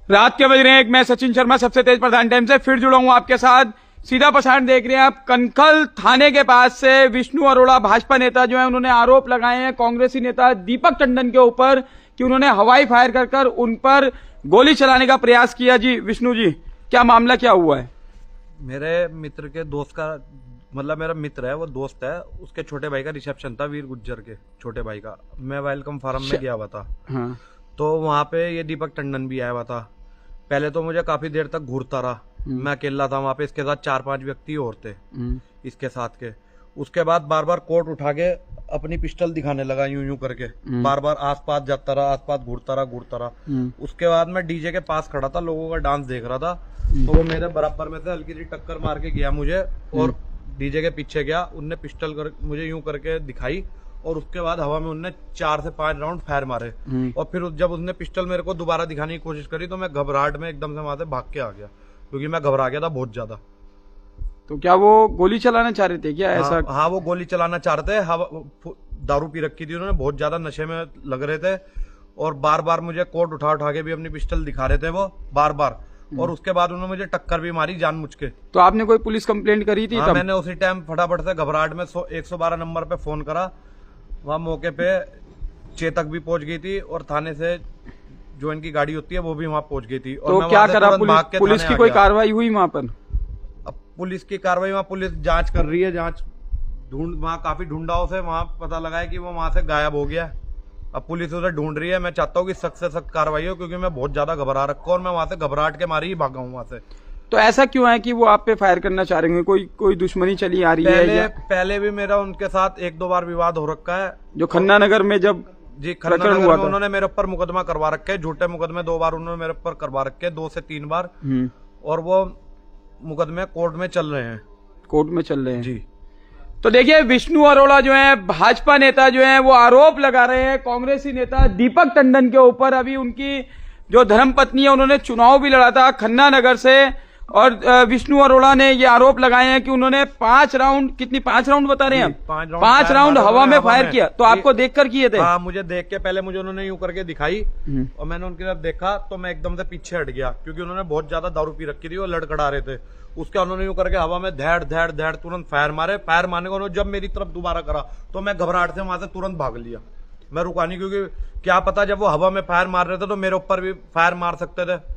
रात के बज रहे हैं एक, मैं सचिन शर्मा सबसे तेज प्रधान टाइम से फिर जुड़ा हूं आपके साथ। सीधा प्रसारण देख रहे हैं आप। कनखल थाने के पास से विष्णु अरोड़ा भाजपा नेता जो है उन्होंने आरोप लगाए हैं कांग्रेसी नेता दीपक टंडन के ऊपर कि उन्होंने हवाई फायर कर उन पर गोली चलाने का प्रयास किया। जी विष्णु जी, क्या मामला क्या हुआ है? मेरे मित्र के दोस्त का, मतलब मेरा मित्र है, वो दोस्त है, उसके छोटे भाई का रिसेप्शन था, वीर गुज्जर के छोटे भाई का। मैं वेलकम फार्म में गया हुआ था। हाँ। तो वहां पे ये दीपक टंडन भी आया हुआ था। पहले तो मुझे काफी देर तक घूरता रहा, मैं अकेला था वहां पे, इसके साथ 4-5 व्यक्ति और थे इसके साथ के। उसके बाद बार बार कोट उठा के अपनी पिस्टल दिखाने लगा, यूं यूं करके बार बार आसपास जाता रहा, आसपास घूरता रहा। उसके बाद मैं डीजे के पास खड़ा था, लोगों का डांस देख रहा था, तो वो मेरे बराबर में से हल्की सी टक्कर मार के गया मुझे और डीजे के पीछे गया। उनने पिस्टल मुझे यूं करके दिखाई और उसके बाद हवा में उनने 4 से 5 राउंड फायर मारे। और फिर जब उसने पिस्टल मेरे को दोबारा दिखाने की कोशिश करी तो मैं घबराहट में एकदम से वहां से भाग के आ गया, क्योंकि मैं घबरा गया था बहुत ज्यादा। तो क्या वो गोली चलाना चाह रहे थे क्या? ऐसा? हाँ, वो गोली चलाना चाह रहे थे। दारू पी रखी थी उन्होंने, बहुत ज्यादा नशे में लग रहे थे और बार बार मुझे कोट उठा के भी अपनी पिस्टल दिखा रहे थे वो बार बार। और उसके बाद उन्होंने मुझे टक्कर भी मारी जानबूझ के। तो आपने कोई पुलिस कंप्लेंट करी थी? हाँ, मैंने उसी टाइम फटाफट से घबराहट में 112 नंबर पे फोन करा। वहां मौके पे चेतक भी पहुंच गई थी और थाने से जो इनकी गाड़ी होती है वो भी वहां पहुंच गई थी। और तो क्या करा पुलिस की कोई कार्रवाई हुई वहां पर? अब पुलिस की कार्रवाई, वहां पुलिस जांच कर रही है, जांच वहां काफी ढूंढाओं से वहां पता लगा है कि वो वहां से गायब हो गया। अब पुलिस उसे ढूंढ रही है। मैं चाहता हूँ कि सख्त से सख्त कार्रवाई हो, क्योंकि मैं बहुत ज्यादा घबरा रखा और मैं वहां से घबराहट के मारी ही भागा हूँ वहां से। तो ऐसा क्यों है कि वो आप पे फायर करना चाह रहे हैं? कोई दुश्मनी चली आ रही है? पहले भी मेरा उनके साथ 1-2 बार विवाद हो रखा है। जो खन्ना नगर में जब जी खन्ना नगर में उन्होंने मेरे ऊपर मुकदमा करवा रखे है, झूठे मुकदमे 2 बार उन्होंने मेरे ऊपर करवा रखे, 2 से 3 बार। और वो मुकदमे कोर्ट में चल रहे हैं। कोर्ट में चल रहे हैं जी। तो देखिए विष्णु अरोड़ा जो है भाजपा नेता जो है वो आरोप लगा रहे हैं कांग्रेसी नेता दीपक टंडन के ऊपर। अभी उनकी जो धर्मपत्नी है उन्होंने चुनाव भी लड़ा था खन्ना नगर से और विष्णु अरोड़ा ने ये आरोप लगाए हैं कि उन्होंने 5 राउंड बता रहे हैं? 5 राउंड हवा में फायर किया। तो आपको देखकर किए थे? हाँ, मुझे देख के पहले मुझे उन्होंने यूं करके दिखाई और मैंने उनकी तरफ देखा तो मैं एकदम से पीछे हट गया, क्योंकि उन्होंने बहुत ज्यादा दारू पी रखी थी और लड़खड़ा रहे थे। उसके उन्होंने यूं करके हवा में धैड़ तुरंत फायर मारे। फायर मारने को उन्होंने जब मेरी तरफ दोबारा करा तो मैं घबराहट से वहां से तुरंत भाग लिया। मैं रुका नहीं, क्योंकि क्या पता जब वो हवा में फायर मार रहे थे तो मेरे ऊपर भी फायर मार सकते थे।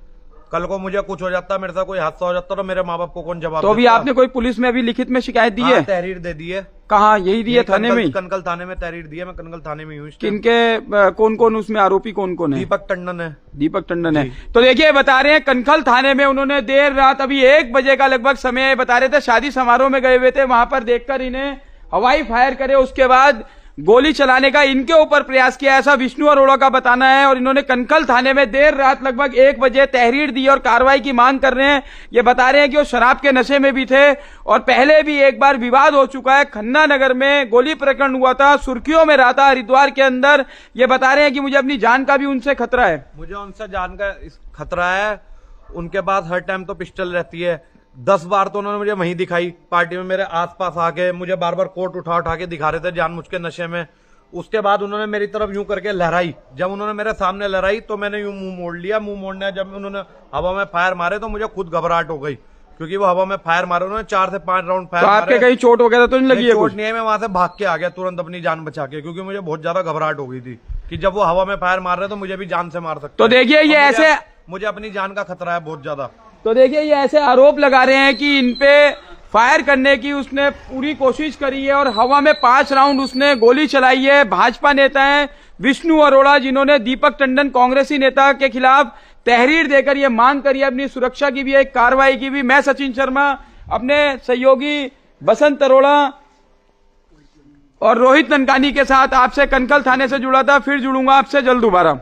कल को मुझे कुछ हो जाता, मेरे साथ कोई हादसा हो जाता तो मेरे माँ बाप को कौन जवाब? तो अभी आपने कोई पुलिस में अभी लिखित में शिकायत दी है? तहरीर दे दी है। कहाँ? यही दी है थाने में? कनकल थाने में तहरीर दी है। मैं कनकल थाने में हूँ। किनके कौन उसमें आरोपी कौन है? दीपक टंडन है। दीपक टंडन है। तो देखिए बता रहे हैं कनखल थाने में उन्होंने देर रात अभी 1 बजे का लगभग समय बता रहे थे, शादी समारोह में गए हुए थे, वहां पर देखकर इन्हें हवाई फायर करे, उसके बाद गोली चलाने का इनके ऊपर प्रयास किया, ऐसा विष्णु अरोड़ा का बताना है। और इन्होंने कनखल थाने में देर रात लगभग 1 बजे तहरीर दी और कार्रवाई की मांग कर रहे हैं। ये बता रहे हैं कि वो शराब के नशे में भी थे और पहले भी एक बार विवाद हो चुका है। खन्ना नगर में गोली प्रकरण हुआ था, सुर्खियों में रहा था हरिद्वार के अंदर। ये बता रहे हैं कि मुझे अपनी जान का भी उनसे खतरा है। मुझे उनसे जान का खतरा है। उनके पास हर टाइम तो पिस्टल रहती है। 10 बार तो उन्होंने मुझे वहीं दिखाई, पार्टी में मेरे आसपास आके मुझे बार बार कोट उठा के दिखा रहे थे जानबूझ के नशे में। उसके बाद उन्होंने मेरी तरफ यूं करके लहराई। जब उन्होंने मेरे सामने लहराई तो मैंने यूं मुंह मोड़ लिया। मुंह मोड़ने जब उन्होंने हवा में फायर मारे तो मुझे खुद घबराहट हो गई, क्योंकि वो हवा में फायर मारे उन्होंने 4 से 5 राउंड फायर। तो आपके कहीं चोट वगैरह तो नहीं लगी है? चोट नहीं है। मैं वहां से भाग के आ गया तुरंत अपनी जान बचा के, क्योंकि मुझे बहुत ज्यादा घबराहट हो गई थी कि जब वो हवा में फायर मार रहे तो मुझे भी जान से मार सकते। तो देखिए ये ऐसे मुझे अपनी जान का खतरा है बहुत ज्यादा। तो देखिए ये ऐसे आरोप लगा रहे हैं कि इन पे फायर करने की उसने पूरी कोशिश करी है और हवा में 5 राउंड उसने गोली चलाई है। भाजपा नेता है विष्णु अरोड़ा, जिन्होंने दीपक टंडन कांग्रेसी नेता के खिलाफ तहरीर देकर ये मांग करी है अपनी सुरक्षा की भी, एक कार्रवाई की भी। मैं सचिन शर्मा अपने सहयोगी बसंत अरोड़ा और रोहित ननकानी के साथ आपसे कनखल थाने से जुड़ा था। फिर जुड़ूंगा आपसे जल्द दोबारा।